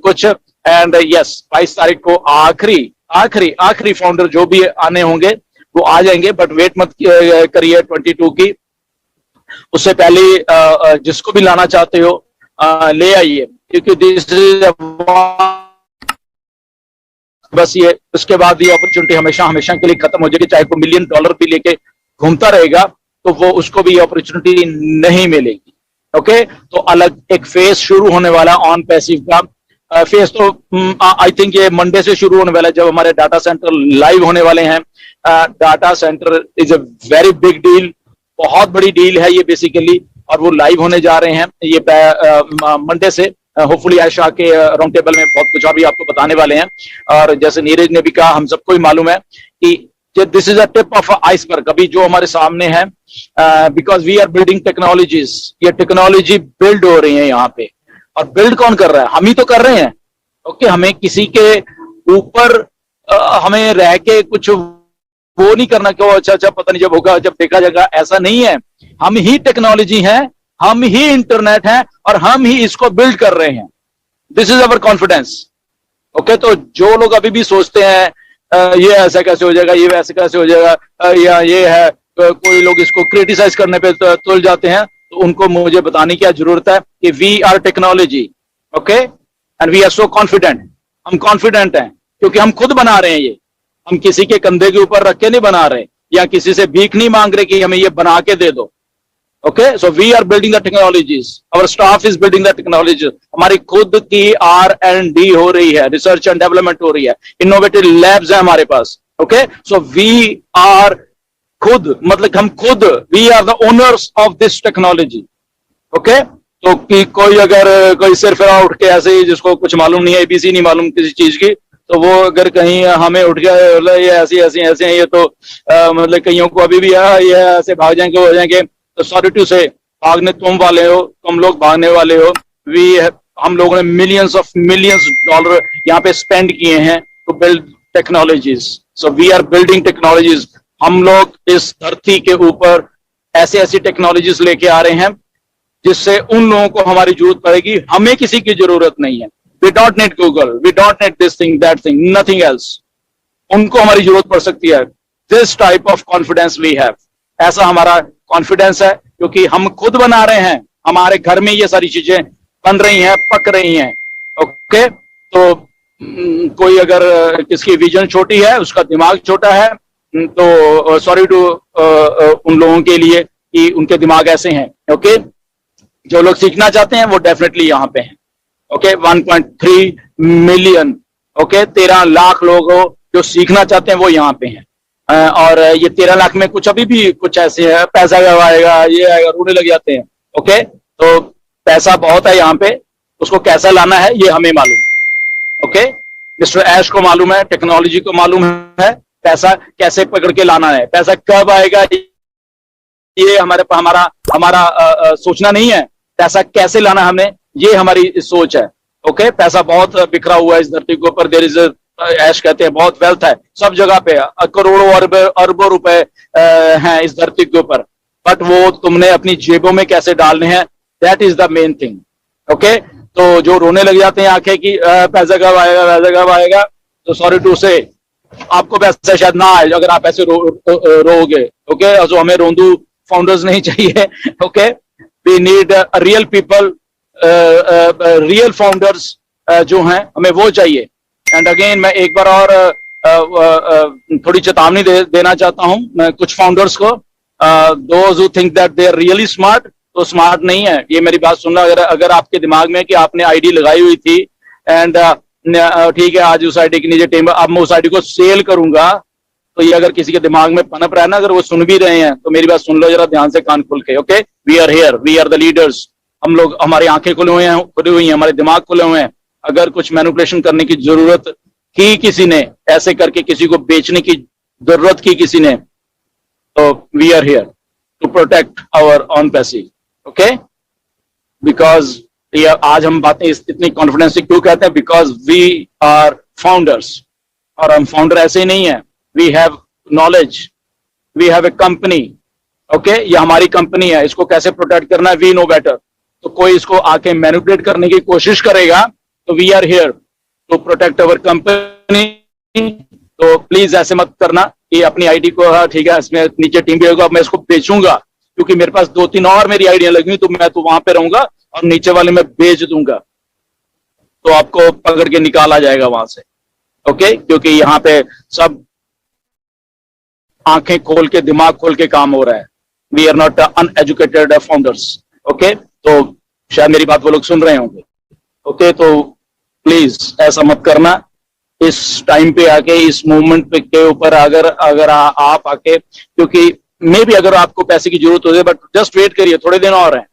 कुछ। And yes 22 तारीख को आखिरी फाउंडर जो भी आने होंगे वो आ जाएंगे, बट वेट मत करिए 22 की। उससे पहले जिसको भी लाना चाहते हो ले आइए, क्योंकि दिस इज बस ये उसके बाद ये अपॉर्चुनिटी हमेशा हमेशा के लिए खत्म हो जाएगी। चाहे कोई $1 मिलियन भी लेके घूमता रहेगा तो वो उसको भी अपॉर्चुनिटी नहीं मिलेगी। ओके, तो अलग एक फेज शुरू होने वाला ऑन पैसिव का। फेज तो आई थिंक ये मंडे से शुरू होने वाला है, जब हमारे डाटा सेंटर लाइव होने वाले हैं। Data centre is a very big deal, बहुत बड़ी डील है ये बेसिकली, और वो लाइव होने जा रहे हैं ये मंडे से। होपफुली आशा के राउंड टेबल में बहुत कुछ अभी आपको बताने वाले हैं। और जैसे नीरज ने भी कहा, हम सबको ही मालूम है कि this is a tip of iceberg अभी जो हमारे सामने है, because we are building technologies. ये टेक्नोलॉजी बिल्ड हो रही है यहाँ पे, और बिल्ड कौन कर रहा है? हम ही तो कर रहे हैं। ओके, हमें किसी के ऊपर हमें रह के कुछ वो नहीं करना कि अच्छा पता नहीं जब होगा जब देखा जाएगा, ऐसा नहीं है। हम ही टेक्नोलॉजी है, हम ही इंटरनेट है, और हम ही इसको बिल्ड कर रहे हैं। This is our confidence. Okay, तो जो लोग अभी भी सोचते हैं ये ऐसा कैसे हो जाएगा, ये वैसे कैसे हो जाएगा, या ये है, कोई लोग इसको क्रिटिसाइज करने पे तुल जाते हैं, तो उनको मुझे बताने की जरूरत है कि we are technology. Okay, and we are so confident. हम कॉन्फिडेंट हैं क्योंकि हम खुद बना रहे हैं ये। हम किसी के कंधे के ऊपर रख के नहीं बना रहे, या किसी से भीख नहीं मांग रहे कि हमें ये बना के दे दो। Okay, so we are building the technologies, our staff is building the technologies. हमारी खुद की R&D हो रही है, रिसर्च एंड डेवलपमेंट हो रही है, इनोवेटिव लैब्स है हमारे पास। ओके, सो वी आर खुद, मतलब हम खुद, we are the owners of this technology. Okay, तो कि कोई अगर कोई सिर्फ उठ के ऐसे ही जिसको कुछ मालूम नहीं है, ABC नहीं मालूम किसी चीज की, तो वो अगर कहीं हमें उठ गया ये ऐसी हैं ये तो मतलब कईयों को अभी भी ये ऐसे भाग जाएंगे हो जाएंगे, तो सॉरी टू से भागने तुम वाले हो, तुम लोग भागने वाले हो। हम लोगों ने मिलियंस डॉलर यहाँ पे स्पेंड किए हैं to build technologies. So we are building technologies. हम लोग इस धरती के ऊपर ऐसी टेक्नोलॉजीज लेके आ रहे हैं जिससे उन लोगों को हमारी जरूरत पड़ेगी। हमें किसी की जरूरत नहीं है। We don't need Google, we don't need this thing that thing, nothing else. उनको हमारी जरूरत पड़ सकती है। This type of confidence we have, ऐसा हमारा कॉन्फिडेंस है, क्योंकि हम खुद बना रहे हैं। हमारे घर में ये सारी चीजें बन रही हैं, पक रही हैं। ओके, तो कोई अगर किसकी विजन छोटी है, उसका दिमाग छोटा है, तो सॉरी टू उन लोगों के लिए कि उनके दिमाग ऐसे हैं। ओके, जो लोग सीखना चाहते हैं वो डेफिनेटली यहाँ पे हैं। ओके, 1.3 मिलियन, ओके, 13 लाख लोग हो जो सीखना चाहते हैं वो यहाँ पे हैं। और ये 13 लाख में कुछ अभी भी कुछ ऐसे है, पैसा कब आएगा, ये आएगा, रोने लग जाते हैं। ओके, तो पैसा बहुत है यहाँ पे, उसको कैसा लाना है ये हमें मालूम। ओके, मिस्टर ऐश को मालूम है, टेक्नोलॉजी को मालूम है, पैसा कैसे पकड़ के लाना है, पैसा कब आएगा ये हमारा सोचना नहीं है। पैसा कैसे लाना है हमें, ये हमारी सोच है। ओके, पैसा बहुत बिखरा हुआ है इस धरती के ऊपर। देयर इज ऐश कहते हैं बहुत वेल्थ है सब जगह पे, करोड़ों अरबों रुपए हैं इस धरती के ऊपर, बट वो तुमने अपनी जेबों में कैसे डालने हैं, that is the main thing. Okay, तो जो रोने लग जाते हैं आंखें की पैसा कब आएगा, तो सॉरी टू से आपको पैसा शायद ना आए अगर आप ऐसे रोओगे। ओके, तो हमें रोंदू फाउंडर्स नहीं चाहिए। Okay, we need real people, real founders जो हैं हमें वो चाहिए। एंड अगेन मैं एक बार और थोड़ी चेतावनी देना चाहता हूं मैं कुछ फाउंडर्स को, those who think that they are really smart, तो स्मार्ट नहीं है। ये मेरी बात सुनना, अगर आपके दिमाग में कि आपने आईडी लगाई हुई थी एंड ठीक है आज उस आईडी के नीचे टेबल, अब मैं उस आईडी को सेल करूंगा, तो ये अगर किसी के दिमाग में पनप रहा है ना, अगर वो सुन भी रहे हैं तो मेरी बात सुन लो जरा ध्यान से, कान खोल के। Okay, we are here, we are the leaders. हम लोग, हमारी आंखें खुली हुई हैं, हमारे दिमाग खुले हुए हैं। अगर कुछ मैनिपुलेशन करने की जरूरत की किसी ने, ऐसे करके किसी को बेचने की जरूरत की किसी ने, तो we are here to protect our own passive. Okay, because आज हम बातें इतनी कॉन्फिडेंस से क्यों कहते हैं, बिकॉज वी आर फाउंडर्स। और हम फाउंडर ऐसे ही नहीं है, we have knowledge, we have a company. Okay, ये हमारी कंपनी है, इसको कैसे प्रोटेक्ट करना है वी नो बेटर। तो कोई इसको आके मैनिपुलेट करने की कोशिश करेगा तो we are here to protect our company. तो प्लीज ऐसे मत करना कि अपनी आईडी को, हाँ ठीक है इसमें नीचे टीम भी होगा, मैं इसको बेचूंगा क्योंकि मेरे पास 2-3 और मेरी आइडिया लगी हुई, तो मैं तो वहां पे रहूंगा और नीचे वाले में बेच दूंगा, तो आपको पकड़ के निकाला जाएगा वहां से। ओके, क्योंकि यहाँ पे सब आंखें खोल के दिमाग खोल के काम हो रहा है। We are not uneducated founders. Okay, तो शायद मेरी बात वो लोग सुन रहे होंगे। ओके, तो प्लीज ऐसा मत करना। इस टाइम पे आके, इस मूवमेंट पे के ऊपर अगर आप आके, क्योंकि मे भी अगर आपको पैसे की जरूरत हो जाए, बट जस्ट वेट करिए, थोड़े दिन और हैं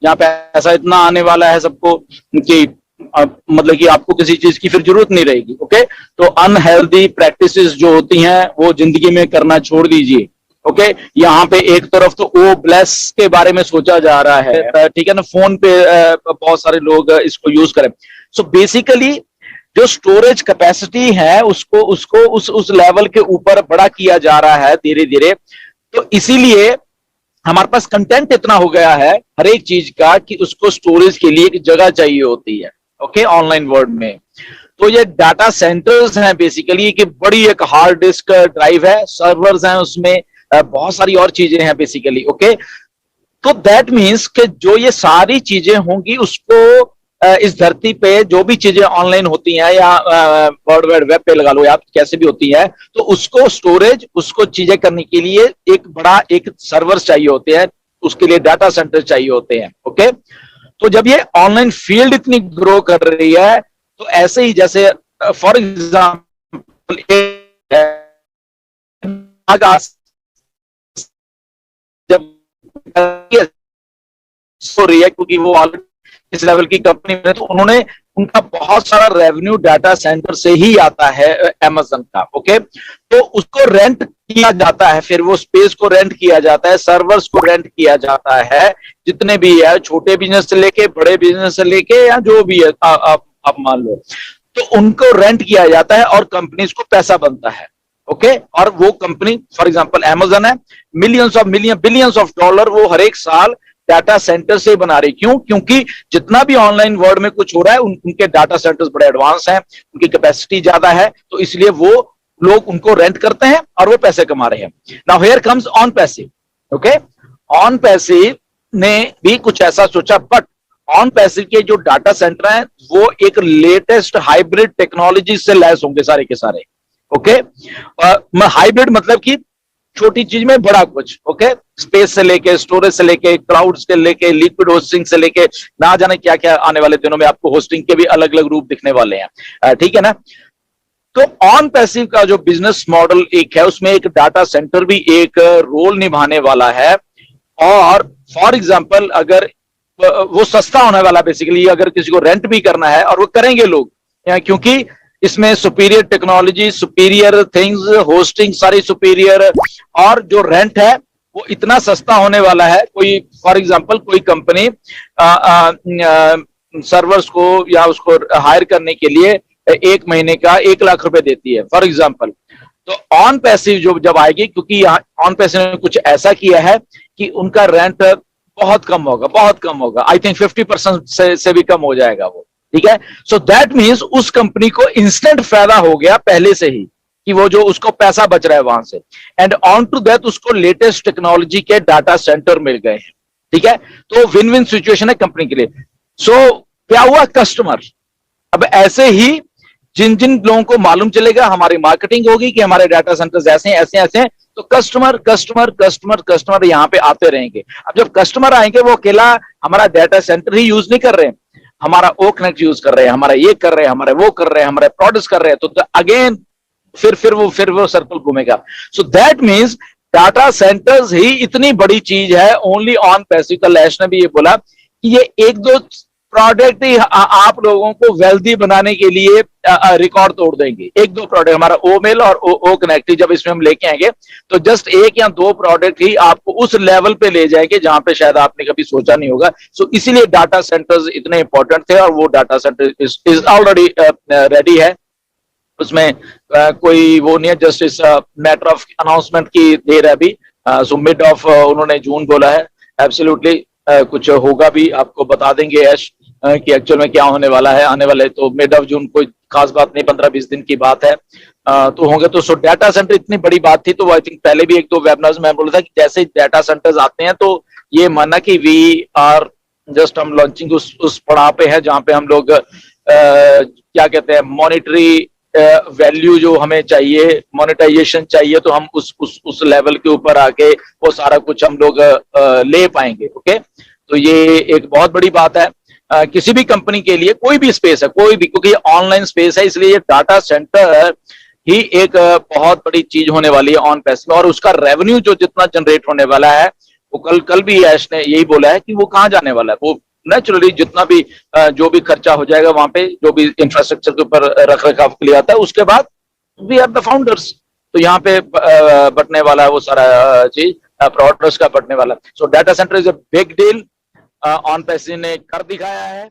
जहाँ पैसा इतना आने वाला है सबको कि मतलब कि आपको किसी चीज की फिर जरूरत नहीं रहेगी। ओके, तो अनहेल्दी प्रैक्टिसेस जो होती हैं वो जिंदगी में करना छोड़ दीजिए। ओके, यहाँ पे एक तरफ तो ओ ब्लेस के बारे में सोचा जा रहा है, ठीक है ना, फोन पे बहुत सारे लोग इसको यूज करें। सो बेसिकली जो स्टोरेज कैपेसिटी है उसको उसको उस लेवल के ऊपर बड़ा किया जा रहा है धीरे धीरे। तो इसीलिए हमारे पास कंटेंट इतना हो गया है हर एक चीज का कि उसको स्टोरेज के लिए एक जगह चाहिए होती है। ओके, ऑनलाइन वर्ल्ड में तो ये डाटा सेंटर्स हैं बेसिकली, कि बड़ी एक हार्ड डिस्क ड्राइव है, सर्वर्स हैं उसमें, बहुत सारी और चीजें हैं बेसिकली। ओके, तो दैट मीन्स कि जो ये सारी चीजें होंगी उसको इस धरती पे जो भी चीजें ऑनलाइन होती हैं या वर्ल्ड वाइड वेब पे लगा लो या कैसे भी होती है, तो उसको स्टोरेज, उसको चीजें करने के लिए एक बड़ा एक सर्वर्स चाहिए होते हैं, उसके लिए डाटा सेंटर चाहिए होते हैं। ओके, तो जब ये ऑनलाइन फील्ड इतनी ग्रो कर रही है, तो ऐसे ही जैसे फॉर एग्जाम्पल जब हो रही है, क्योंकि वो ऑलरेडी इस लेवल की कंपनी में, तो उन्होंने उनका बहुत सारा रेवेन्यू डाटा सेंटर से ही आता है अमेज़न का। ओके, तो उसको रेंट किया जाता है, फिर वो स्पेस को रेंट किया जाता है, सर्वर्स को रेंट किया जाता है, जितने भी है, छोटे बिजनेस से लेके बड़े बिजनेस से लेके या जो भी है आप मान लो, तो उनको रेंट किया जाता है और कंपनीज को पैसा बनता है। ओके, और वो कंपनी फॉर एग्जांपल अमेज़न है, बिलियंस ऑफ डॉलर वो हर एक साल डाटा सेंटर से बना रही। क्यों? क्योंकि जितना भी ऑनलाइन वर्ल्ड में कुछ हो रहा है उनके डाटा सेंटर्स बड़े एडवांस हैं, उनकी कैपेसिटी ज्यादा है, तो इसलिए वो लोग उनको रेंट करते हैं और वो पैसे कमा रहे हैं। Now here comes on passive. Okay, on passive ने भी कुछ ऐसा सोचा, बट ऑन पैसिव के जो डाटा सेंटर हैं वो एक लेटेस्ट हाइब्रिड टेक्नोलॉजी से लैस होंगे सारे के सारे। ओके, हाइब्रिड मतलब कि छोटी चीज में बड़ा कुछ। ओके, स्पेस से लेके, स्टोरेज से लेके, क्लाउड से लेके, लिक्विड होस्टिंग से लेके, ना जाने क्या क्या आने वाले दिनों में आपको होस्टिंग के भी अलग अलग रूप दिखने वाले हैं। ठीक है ना, तो ऑन पैसिव का जो बिजनेस मॉडल एक है, उसमें एक डाटा सेंटर भी एक रोल निभाने वाला है। और फॉर एग्जांपल अगर वो सस्ता होने वाला, बेसिकली अगर किसी को रेंट भी करना है, और वो करेंगे लोग, क्योंकि इसमें superior technology, superior things, hosting सारी सुपीरियर, और जो रेंट है वो इतना सस्ता होने वाला है। कोई फॉर एग्जांपल कोई कंपनी सर्वर्स को या उसको हायर करने के लिए 1 महीने का 1 लाख रुपए देती है फॉर एग्जांपल। तो ऑन पैसिव जो जब आएगी, क्योंकि यहाँ ऑन पैसिव ने कुछ ऐसा किया है कि उनका रेंट बहुत कम होगा, बहुत कम होगा, आई थिंक 50% से भी कम हो जाएगा वो। ठीक है, सो दैट मीन्स उस कंपनी को इंस्टेंट फायदा हो गया पहले से ही, कि वो जो उसको पैसा बच रहा है वहां से, एंड ऑन टू दैट उसको लेटेस्ट टेक्नोलॉजी के डाटा सेंटर मिल गए हैं। ठीक है, तो विन विन सिचुएशन है कंपनी के लिए। सो क्या हुआ, कस्टमर, अब ऐसे ही जिन जिन लोगों को मालूम चलेगा, हमारी मार्केटिंग होगी कि हमारे डाटा सेंटर्स ऐसे हैं ऐसे ऐसे हैं, तो कस्टमर कस्टमर कस्टमर कस्टमर यहाँ पे आते रहेंगे। अब जब कस्टमर आएंगे, वो अकेला हमारा डाटा सेंटर ही यूज नहीं कर रहे हैं, हमारा ओ कनेक्ट यूज कर रहे हैं, हमारा ये कर रहे हैं, हमारे वो कर रहे हैं, हमारे प्रोड्यूस कर रहे हैं, तो अगेन फिर वो सर्कल घूमेगा। So that means data centres ही इतनी बड़ी चीज है ओनली ऑन पैसिव। का लैश ने भी ये बोला कि ये 1-2 प्रोडक्ट ही आप लोगों को वेल्दी बनाने के लिए रिकॉर्ड तोड़ देंगे। 1-2 प्रोडक्ट, हमारा ओ मेल और ओ कनेक्ट, जब इसमें हम लेके आएंगे तो जस्ट 1 या 2 प्रोडक्ट ही आपको उस लेवल पे ले जाएंगे जहां पे शायद आपने कभी सोचा नहीं होगा। सो इसीलिए डाटा सेंटर्स इतने इंपॉर्टेंट थे, और वो data centre is already ready है। उसमें कोई वो नहीं है, जस्ट इस मैटर ऑफ अनाउंसमेंट की देर है अभी। सो मिड ऑफ उन्होंने जून बोला है, एब्सोल्युटली कुछ होगा भी, आपको बता देंगे यश। कि एक्चुअल में क्या होने वाला है आने वाले, तो मिड ऑफ जून कोई खास बात नहीं, 15-20 दिन की बात है, तो होंगे। तो सो डाटा सेंटर इतनी बड़ी बात थी, तो आई थिंक पहले भी 1-2 वेबिनार्स में बोला था कि जैसे डाटा सेंटर्स आते हैं तो ये मानना कि वी आर जस्ट, हम लॉन्चिंग उस पड़ाव पे है जहां पे हम लोग क्या कहते हैं, मॉनिटरी वैल्यू जो हमें चाहिए, मोनेटाइजेशन चाहिए, तो हम उस लेवल के ऊपर आके वो सारा कुछ हम लोग ले पाएंगे। ओके, तो ये एक बहुत बड़ी बात है किसी भी कंपनी के लिए, कोई भी स्पेस है, कोई भी, क्योंकि ये ऑनलाइन स्पेस है, इसलिए ये डाटा सेंटर ही एक बहुत बड़ी चीज होने वाली है ऑन पैस में। और उसका रेवेन्यू जो जितना जनरेट होने वाला है, वो कल भी ऐश ने यही बोला है कि वो कहाँ जाने वाला है, वो नेचुरली जितना भी जो भी खर्चा हो जाएगा वहां पे, जो भी इंफ्रास्ट्रक्चर के ऊपर रख रखाव के लिए आता है, उसके बाद वी आर द फाउंडर्स, तो यहाँ पे बटने वाला है वो सारा चीज, प्रोडक्ट्स का बटने वाला। सो data centre is a big deal, on पैसे ने कर दिखाया है।